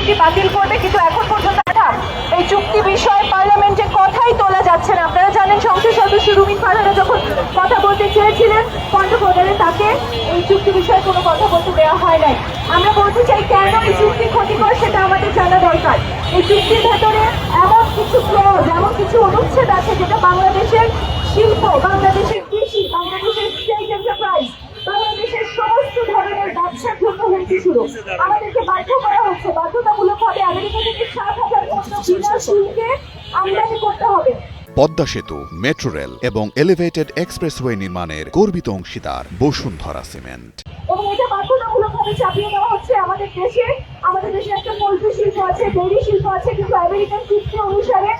চুক্তি বাতিল করবে, কিন্তু এখন পর্যন্ত এই চুক্তি বিষয়ে পার্লামেন্টে কথাই তোলা যাচ্ছে না। আপনারা জানেন সংসদ সদস্য রুমিন ফারহানা যখন কথা বলতে চেয়েছিলেন কণ্ঠপ্রদানে, তাকে এই চুক্তি বিষয়ে কোনো কথা বলতে দেওয়া হয় নাই। আমরা বলতে চাই কেন এই চুক্তি ক্ষতিকর সেটা আমাদের জানা দরকার। এই চুক্তির ভেতরে এমন কিছু ক্লজ, এমন কিছু অনুচ্ছেদ আছে যেটা বাংলাদেশের শিল্প, বাংলাদেশের কৃষি, বাংলাদেশের স্টেট এন্টারপ্রাইজ, বাংলাদেশের সমস্ত ধরনের ব্যবসার জন্য হুমকি শুরু। আমাদেরকে বাধ্য করা হচ্ছে, বাধ্যতামূলকভাবে আমেরিকা থেকে 7,000 পণ্য বিনা শুল্কে আমদানি করতে হবে। পদ্মা সেতু, মেট্রো রেল এবং এলিভেটেড এক্সপ্রেসওয়ে নির্মাণের গর্বিত অংশীদার বসুন্ধরা সিমেন্ট। এবং এটা বাধ্যতামূলকভাবে চাপিয়ে দেওয়া হচ্ছে আমাদের দেশে। আমাদের দেশে একটা পোল্ট্রি শিল্প আছে, ডেইরি শিল্প আছে, কিন্তু আমেরিকান চুক্তি অনুসারে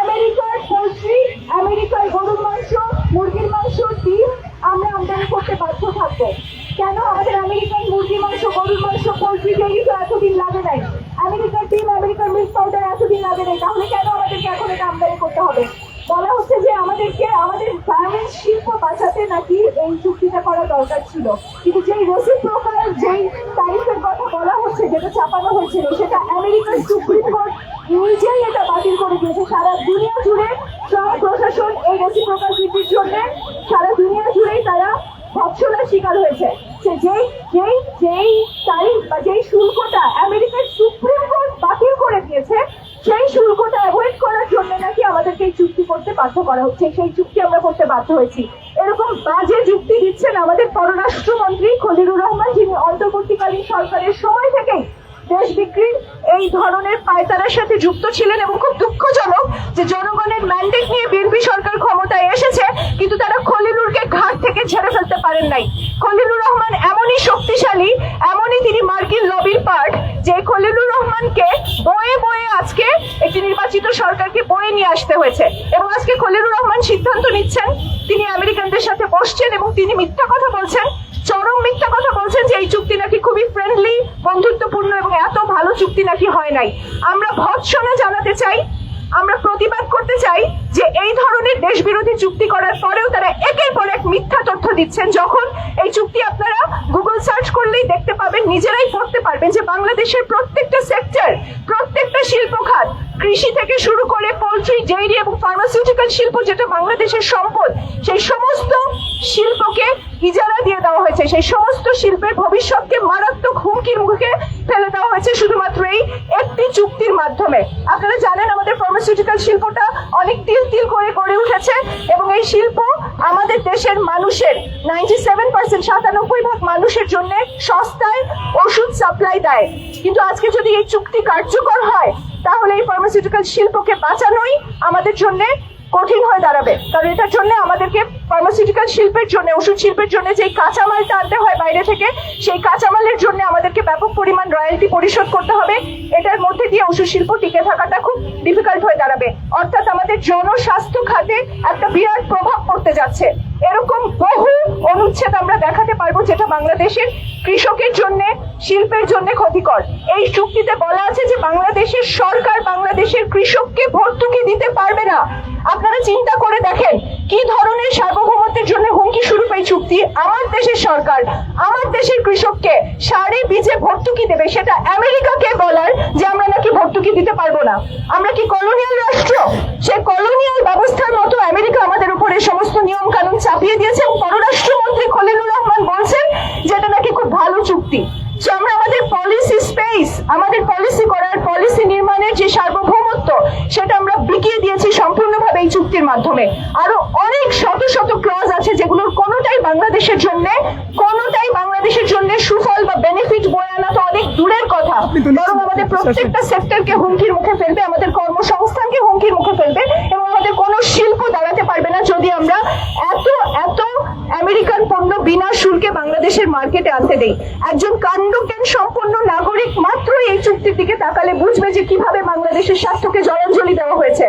আমেরিকার পোল্ট্রি, আমেরিকার গরুর মাংস, মুরগির মাংস, ডিম আমরা আমদানি করতে বাধ্য থাকবো। কেন? আমাদের আমেরিকান মুরগির মাংস, গরুর মাংস, পোল্ট্রি, ডেইরি তো এতদিন লাগে নাই, আমেরিকার ডিম, আমেরিকার মিল্ক পাউডার এতদিন লাগে নাই, তাহলে কেন আমাদেরকে এখন এটা আমদানি করতে হবে? বলা হচ্ছে যে আমাদেরকে আমাদের গার্মেন্টস শিল্প বাঁচাতে নাকি এই চুক্তিটা করা দরকার ছিল, কিন্তু যেই রেসিপ্রোকাল, যেই ট্যারিফের কথা বলা হচ্ছে, যেটা চাপানো হয়েছিল, সেটা আমেরিকার সুপ্রিম কোর্ট নিজেই এটা বাতিল করে দিয়েছে। সারা দুনিয়া জুড়ে সব প্রশাসন এই রেসিপ্রোকাল নীতির জন্য সারা দুনিয়া জুড়েই তারা ভৎসনার শিকার হয়েছে। যেই তারিখ বা যেই শুল্কটা আমেরিকার সুপ্রিম কোর্ট বাতিল করে দিয়েছে, সেই শুল্কটা অ্যাভয়েড করার জন্য নাকি আমাদেরকে এই চুক্তি করতে বাধ্য করা হচ্ছে। সেই চুক্তি আমরা করতে বাধ্য হয়েছি। এরকম বাজে যুক্তি দিচ্ছেন আমাদের পররাষ্ট্রমন্ত্রী খলিলুর রহমান, যিনি অন্তর্বর্তীকালীন সরকারের সময় থেকেই দেশ বিক্রির এই ধরনের পায়তারার সাথে যুক্ত ছিলেন। এবং খুব দুঃখজনক যে জনগণের ম্যান্ডেট নিয়ে বিএনপি সরকার ক্ষমতায় এসেছে, কিন্তু তারা খলিলুরকে ঘাট থেকে ঝেড়ে ফেলতে পারেন নাই। খলিলুর রহমান এমনই শক্তিশালী, এমনই তিনি মার্কিন লবির পার্ট, যে খলিলুর রহমানকে বয়ে বয়ে আজকে একটি নির্বাচিত সরকারকে বয়ে নিয়ে আসতে হয়েছে। এবং আজকে খলিলুর রহমান সিদ্ধান্ত নিচ্ছেন, তিনি আমেরিকানদের সাথে বসছেন এবং তিনি মিথ্যা কথা বলছেন, চরম মিথ্যা কথা বলছেন যে এই চুক্তি নাকি খুবই ফ্রেন্ডলি, বন্ধুত্বপূর্ণ এবং এত ভালো চুক্তি নাকি হয় নাই। আমরা ভৎসনা জানাতে চাই, আমরা প্রতিবাদ করতে চাই যে এই ধরনের দেশ বিরোধী চুক্তি করার পরেও তারা একের পর এক মিথ্যা তথ্য দিচ্ছেন। যখন এই চুক্তি আপনারা গুগল সার্চ করলেই দেখতে পাবেন, নিজেরাই পড়তে পারবেন যে বাংলাদেশের প্রত্যেকটা সেক্টর, প্রত্যেকটা শিল্প খাত, কৃষি থেকে শুরু করে পোল্ট্রি, ডেইরি এবং ফার্মাসিউটিক্যাল শিল্প, যেটা বাংলাদেশের সম্পদ, সেই সমস্ত শিল্পকে ইজারা দিয়ে দেওয়া হয়েছে। সেই সমস্ত শিল্পের ভবিষ্যৎকে মারাত্মক হুমকির মুখে ফেলে দেওয়া হয়েছে শুধুমাত্র এই একটি চুক্তির মাধ্যমে। আপনারা জানেন আমাদের ফার্মাসিউটিক্যাল শিল্পটা অনেক তিল তিল করে গড়ে উঠেছে এবং এই শিল্প আমাদের দেশের মানুষের 97%, 97% মানুষের জন্য সস্তায় ওষুধ সাপ্লাই দেয়। কিন্তু আজকে যদি এই চুক্তি কার্যকর হয়, তাহলে এই ফার্মাসিউটিক্যাল শিল্পকে বাঁচানোই আমাদের জন্য কঠিন হয়ে দাঁড়াবে। কারণ এটার জন্য আমাদেরকে ফার্মাসিউটিক্যাল শিল্পের জন্য, ওষুধ শিল্পের জন্য যে কাঁচামালটা আনতে হয় বাইরে থেকে, সেই কাঁচামালের জন্য আমাদেরকে ব্যাপক পরিমাণ রয়্যালটি পরিশোধ করতে হবে। এটার মধ্যে দিয়ে ওষুধ শিল্প টিকে থাকাটা খুব ডিফিকাল্ট হয়ে দাঁড়াবে। অর্থাৎ আমাদের জনস্বাস্থ্য খাতে একটা বিরাট প্রভাব পড়তে যাচ্ছে। এরকম বহু অনুচ্ছেদ আমরা দেখাতে পারবো যেটা বাংলাদেশের কৃষকের জন্য, শিল্পের জন্য ক্ষতিকর। এই চুক্তিতে বলা আছে যে বাংলাদেশের সরকার বাংলাদেশের কৃষককে ভর্তুকি দিতে পারবে না। আপনারা চিন্তা করে দেখেন কি ধরনের সার্বভৌমত্বের জন্য হুমকি স্বরূপ এই চুক্তি। আমার দেশের সরকার আমার দেশের কৃষককে সারে বীজে ভর্তুকি দেবে, সেটা আমেরিকাকে বলার যে আমরা নাকি ভর্তুকি দিতে পারবো না। আমরা কি কলোনিয়াল রাষ্ট্র? সেই কলোনিয়াল ব্যবস্থার মতো আমেরিকা আমাদের উপরে সমস্ত নিয়ম কানুন চাপিয়ে দিয়েছে এবং পররাষ্ট্রমন্ত্রী খলিলুর রহমান বলছেন যে এটা নাকি খুব ভালো চুক্তি। তো আমরা আমাদের পলিসি স্পেস, আমাদের পলিসি করার, পলিসি নির্মাণের যে সার্বভৌমত্ব, সেটা আমরা বিকিয়ে দিয়েছি সম্পূর্ণভাবে এই চুক্তির মাধ্যমে। আরো অনেক শত শত ক্লজ আছে যেগুলোর কোনোটাই বাংলাদেশের জন্য সুফল বা বেনিফিট বয়ে আনা তো অনেক দূরের কথা, বরং আমাদের প্রত্যেকটা সেক্টরকে হুমকির মুখে ফেলবে, আমাদের কর্মসংস্থানকে হুমকির মুখে ফেলবে এবং আমাদের কোনো শিল্প দাঁড়াতে পারবে না যদি আমরা এত আমেরিকান পণ্য বিনা শুল্কে বাংলাদেশের মার্কেটে আনতে দেই। একজন কাণ্ডজ্ঞান সম্পন্ন নাগরিক মাত্রই এই চুক্তির দিকে তাকালে বুঝবে যে কিভাবে বাংলাদেশের স্বার্থকে জলাঞ্জলি দেওয়া হয়েছে।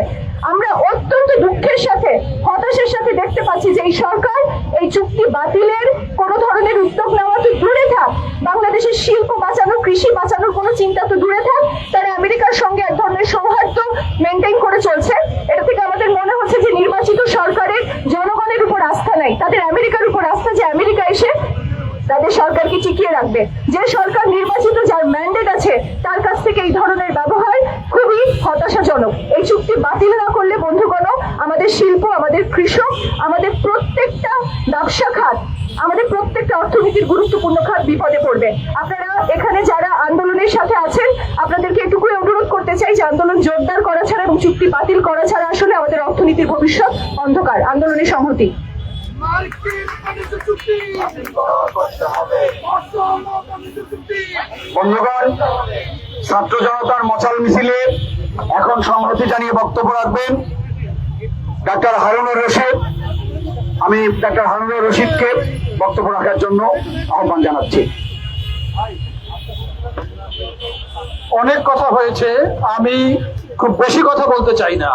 আমরা অত্যন্ত দুঃখের সাথে, হতাশার সাথে দেখতে পাচ্ছি যে এই সরকার এই চুক্তি বাতিলের কোন ধরনের উদ্যোগ নেওয়া তো দূরে থাক, বাংলাদেশের শিল্প বাঁচানো, কৃষি বাঁচানোর কোনো চিন্তা তো দূরে থাক, তারা আমেরিকার সঙ্গে এক ধরনের সৌহার্দ্য মেনটেন করে চলছে। এটা থেকে আমাদের মনে হচ্ছে যে নির্বাচিত সরকারের জনগণের উপর আস্থা নাই, তাদের আমেরিকার উপর আস্থা যে আমেরিকা এসে তাদের সরকারকে টিকিয়ে রাখবে। যে সরকার নির্বাচিত, যার ম্যান্ডেট আছে, তার কাছ থেকে এই ধরনের আমাদের কৃষক, আমাদের প্রত্যেকটা ব্যবসা খাত, আমাদের প্রত্যেকটা অর্থনীতির গুরুত্বপূর্ণ খাত বিপদে পড়বে। আপনারা এখানে যারা আন্দোলনের সাথে আছেন, আপনাদেরকে এটুকুই অনুরোধ করতে চাই যে আন্দোলন জোরদার করা ছাড়া এবং চুক্তি বাতিল করা ছাড়া আসলে আমাদের অর্থনীতির ভবিষ্যৎ অন্ধকার। আন্দোলনের সংহতি। বন্ধুগণ, ছাত্র জনতার মশাল মিছিলে এখন সংহতি জানিয়ে বক্তব্য রাখবেন ডাক্তার হারুনুর রশিদ। আমি ডাক্তার হারুনুর রশিদকে বক্তব্য রাখার জন্য আহ্বান জানাচ্ছি। অনেক কথা হয়েছে, আমি খুব বেশি কথা বলতে চাই না।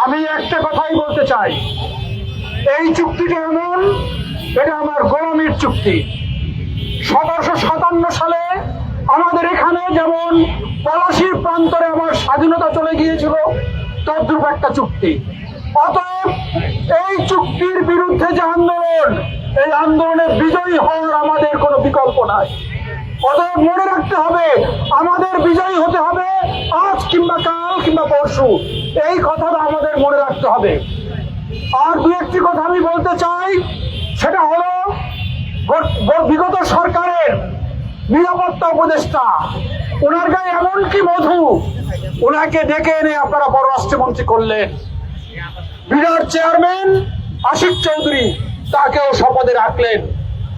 আমি একটা কথাই বলতে চাই, এই চুক্তিটা এমন, এটা আমার গোলামীর চুক্তি। 1757 সালে আমাদের এখানে যেমন পলাশির প্রান্তরে আমার স্বাধীনতা চলে গিয়েছিল, তদ্রূপ একটা চুক্তি। অতএব এই চুক্তির বিরুদ্ধে যে আন্দোলন, এই আন্দোলনে বিজয়ী হওয়ার আমাদের কোনো বিকল্প নাই। অতএব মনে রাখতে হবে, আমাদের বিজয়ী হতে হবে আজ কিংবা কাল কিংবা পরশু। এই কথাটা আমাদের মনে রাখতে হবে। আর দু একটি কথা আমি বলতে চাই, সেটা হলো বিগত সরকারের নিরাপত্তা উপদেষ্টা, ওনার গায়ে এমন কি মধু, ওনাকে ডেকে এনে আপনারা পররাষ্ট্রমন্ত্রী করলেন। বিরাট চেয়ারম্যান আশিক চৌধুরী, তাকেও শপথে রাখলেন।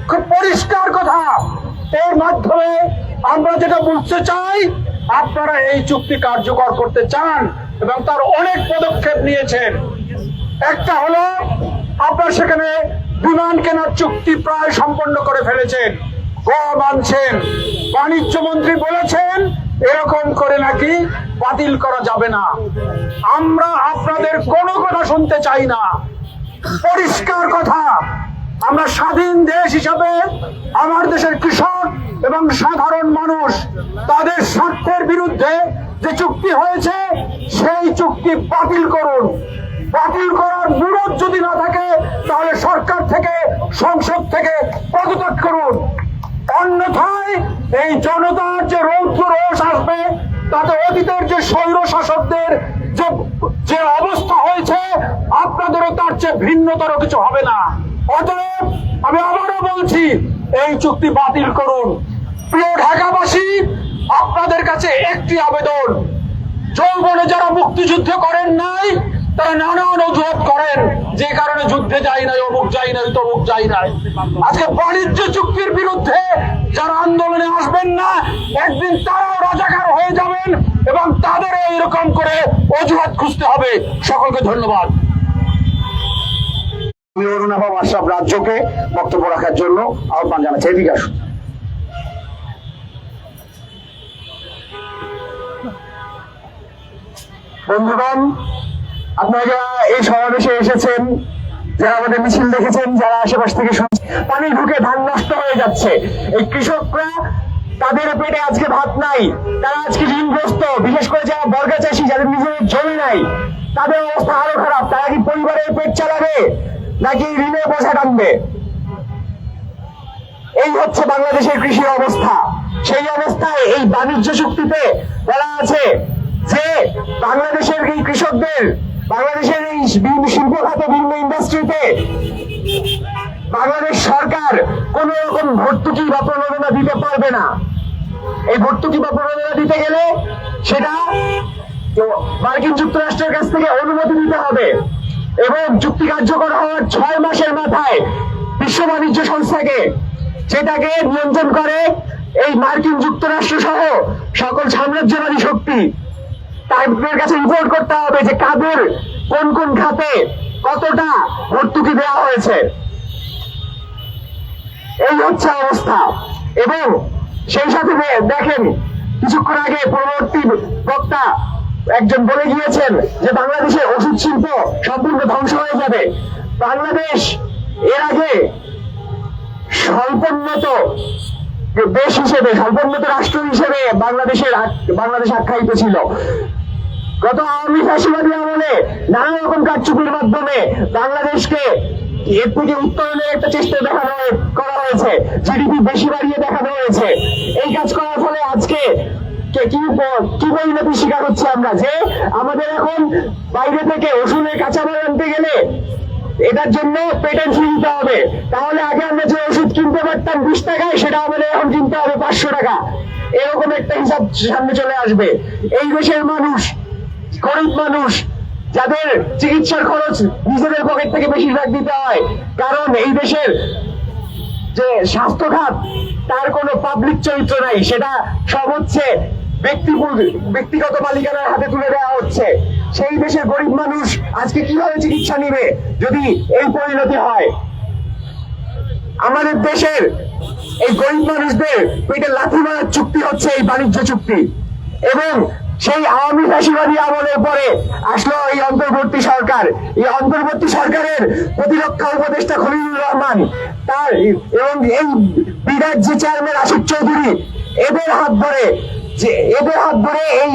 খুব পরিষ্কার কথা। এর মাধ্যমে আমরা যেটা বুঝতে চাই, আপনারা এই চুক্তি কার্যকর করতে চান এবং তার অনেক পদক্ষেপ নিয়েছেন। একটা হলো আপনার সেখানে বিমান কেনার চুক্তি প্রায় সম্পন্ন করে ফেলেছেন, গম আনছেন। বাণিজ্য মন্ত্রী বলেছেন এরকম করে নাকি বাতিল করা যাবে না। আমরা আপনাদের কোনো কথা শুনতে চাই না। পরিষ্কার কথা, আমরা স্বাধীন দেশ হিসাবে আমার দেশের কৃষক এবং সাধারণ মানুষ তাদের স্বার্থের বিরুদ্ধে যে চুক্তি হয়েছে, সেই চুক্তি বাতিল করুন। বাতিল করার বিরোধ যদি না থাকে, তাহলে সরকার থেকে, সংসদ থেকে পদত্যাগ করুন। অন্যথায় এই জনতার যে রৌদ্র রোষ আসবে, তাতে অতীতের যে স্বৈর শাসকদের যে অবস্থা হয়েছে, আপনাদেরও তার চেয়ে ভিন্নতর কিছু হবে না। অতএব আমি আবারও বলছি, এই চুক্তি বাতিল করুন। প্রিয় ঢাকাবাসী, আপনাদের কাছে একটি আবেদন, যৌবনে যারা মুক্তিযুদ্ধ করেন নাই, তারা নানান অজুহাত করেন, যে কারণে যুদ্ধে যাই নাই, অমুক যাই নাই, তমুক যাই নাই। আজকে বাণিজ্য চুক্তির বিরুদ্ধে যারা আন্দোলনে আসবেন না, একদিন তারাও রাজাকার হয়ে যাবেন এবং তাদের এইরকম করে অজুহাত খুঁজতে হবে। সকলকে ধন্যবাদ। আমি অরুণাভ আশরাফ রাজ্যকে বক্তব্য রাখার জন্য আহ্বান জানাচ্ছি। এদিকে আসুন। বন্ধুগণ, আপনারা এই সমাবেশে এসেছেন, যারা আমাদের মিছিল দেখেছেন, যারা আশেপাশ থেকে শুনছেন, পানি ঢুকে ধান নষ্ট হয়ে যাচ্ছে। এই কৃষকরা, তাদের পেটে আজকে ভাত নাই, তারা আজকে ঋণগ্রস্ত। বিশেষ করে যারা বর্গা চাষী, যাদের নিজেদের জমি নাই, তাদের অবস্থা আরো খারাপ। তারা কি পরিবারের পেট চালাবে নাকি ঋণের বোঝা টানবে? এই হচ্ছে বাংলাদেশের কৃষির অবস্থা। সেই অবস্থায় এই বাণিজ্য চুক্তিতে বলা আছে যে বাংলাদেশের এই কৃষকদের, বাংলাদেশের এই বিভিন্ন শিল্প খাতে, বিভিন্ন ইন্ডাস্ট্রিতে বাংলাদেশ সরকার কোন রকম ভর্তুকি বা প্রণোদনা দিতে পারবে না। এই ভর্তুকি বা প্রণোদনা দিতে গেলে সেটা মার্কিন যুক্তরাষ্ট্রের কাছ থেকে অনুমতি নিতে হবে এবং চুক্তি কার্যকর হওয়ার 6 মাসের মাথায় বিশ্ব বাণিজ্য সংস্থাকে, সেটাকে নিয়ন্ত্রণ করে এই মার্কিন যুক্তরাষ্ট্র সহ সকল সাম্রাজ্যবাদী শক্তি, তাদের কাছে রিপোর্ট করতে হবে যে কাদের কোন কোন খাতে কতটা ভর্তুকি দেওয়া হয়েছে। এই হচ্ছে অবস্থা। এবং সেই সাথে দেখেন, কিছুক্ষণ আগে পরবর্তী বক্তা একজন বলে গিয়েছেন যে বাংলাদেশের ওষুধ শিল্প সম্পূর্ণ ধ্বংস হয়ে যাবে। বাংলাদেশ এর আগে স্বল্পোন্নত দেশ হিসেবে, স্বল্পোন্নত রাষ্ট্র হিসেবে বাংলাদেশ আখ্যায়িত ছিল। গত আওয়ামী ফ্যাসিবাদী আমলে নানা রকম কারচুপির মাধ্যমে বাংলাদেশকে এর থেকে উত্তরণের একটা চেষ্টা করা হয়েছে, জিডিপি বেশি বাড়িয়ে দেখানো হয়েছে। এই কাজ করার ফলে আজকে কি পরিণতি শিকার হচ্ছে আমরা, যে আমাদের এখন বাইরে থেকে ওষুধের কাঁচামাল আনতে গেলে এটার জন্য পেটেন্ট ফি দিতে হবে। তাহলে আগে আমরা যে ওষুধ কিনতে পারতাম 20 টাকায়, সেটা আমাদের এখন কিনতে হবে 500 টাকা। এরকম একটা হিসাব সামনে চলে আসবে। এই দেশের মানুষ, গরিব মানুষ, যাদের চিকিৎসার খরচ নিজেদের পকেট থেকে বেশিরভাগ দিতে হয়, কারণ এই দেশের যে স্বাস্থ্য খাত তার কোনো পাবলিক চরিত্র নাই, সেটা সব হচ্ছে ব্যক্তিগত মালিকানার হাতে তুলে দেওয়া হচ্ছে। সেই দেশের গরিব মানুষ আজকে কিভাবে চিকিৎসা নিবে যদি এই পরিণতি হয়? আমাদের দেশের এই গরিব মানুষদের পেটে লাথি মারার চুক্তি হচ্ছে এই বাণিজ্য চুক্তি। এবং সেই আওয়ামী ফ্যাসিবাদী আমলের পরে আসলো এই অন্তর্বর্তী সরকার। এই অন্তর্বর্তী সরকারের প্রতিরক্ষা উপদেষ্টা খলিলুর রহমান, তার এবং এই বিরাট যে চেয়ারম্যান আশিক চৌধুরী, এদের হাত ধরে এই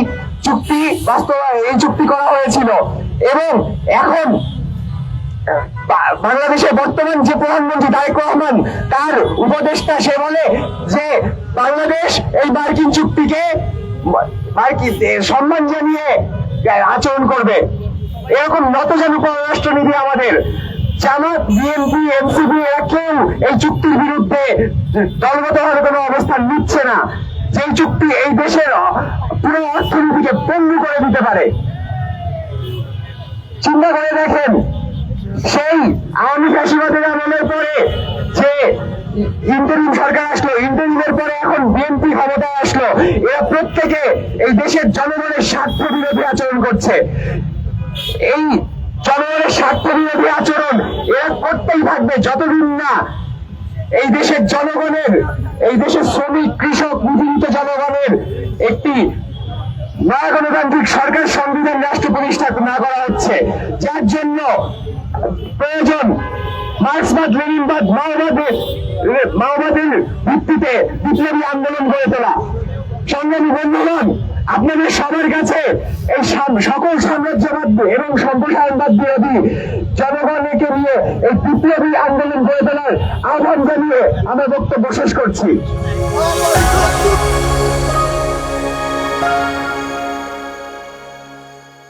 চুক্তি করা হয়েছিল। এবং এখন বাংলাদেশের বর্তমান যে প্রধানমন্ত্রী তারেক রহমান, তার উপদেষ্টা, সে বলে যে বাংলাদেশ এই মার্কিন চুক্তিকে সম্মান জানিয়ে আচরণ করবে। এরকম নতজানু পররাষ্ট্রনীতি আমাদের। জামাত, বিএনপি, এনসিপি এরা কেউ এই চুক্তির বিরুদ্ধে দলগতভাবে কোনো অবস্থান নিচ্ছে না, যে চুক্তি এই দেশের পুরো অর্থনীতিকে পঙ্গু করে দিতে পারে। চিন্তা করে দেখেন, সেই আওয়ামী ফ্যাসিবাদের আমলের পরে যে ইন্টারিম সরকার আসলো, ইন্টারিমের পরে এখন বিএনপি ক্ষমতায় আসলো, এরা প্রত্যেকে এই দেশের জনগণের স্বার্থ বিরোধী আচরণ করছে। এই জনগণের স্বার্থ বিরোধী আচরণ এরা করতেই থাকবে যতদিন না এই দেশের জনগণের, এই দেশের শ্রমিক, কৃষক, নিপীড়িত জনগণের একটি নয়া গণতান্ত্রিক সরকার, সংবিধান রাষ্ট্র প্রতিষ্ঠা না করা হচ্ছে। যার জন্য প্রয়োজন মার্ক্সবাদ, লেনিনবাদ, মাওবাদের ভিত্তিতে বিপ্লবী আন্দোলন গড়ে তোলা। সংগ্রামী বন্ধুগণ, আপনাদের সবার কাছে এই সকল সাম্রাজ্যবাদ এবং সম্প্রসারণবাদ বিরোধী জনগণকে নিয়ে এই বিপ্লবী আন্দোলন গড়ে তোলার আহ্বান জানিয়ে আমার বক্তব্য শেষ করছি।